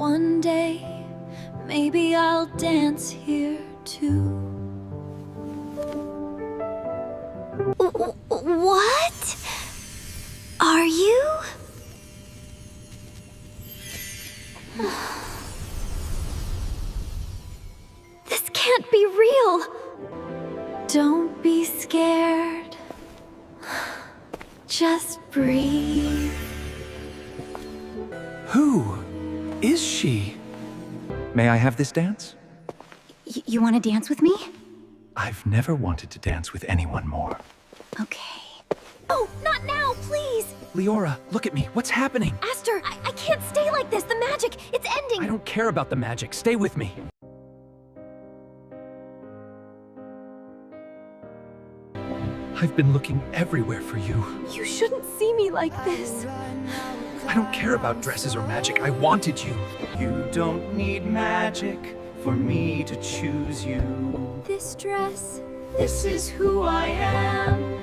One day, maybe I'll dance here too. What? Are you? This can't be real. Don't be scared. Just breathe. Who is she? May I have this dance? You want to dance with me? I've never wanted to dance with anyone more. Okay. Oh, not now, please! Leora, look at me. What's happening? Aster, I can't stay like this. The magic, it's ending. I don't care about the magic. Stay with me. I've been looking everywhere for you. You shouldn't see me like this. I don't care about dresses or magic. I wanted you. You don't need magic for me to choose you. This dress, This is who I am.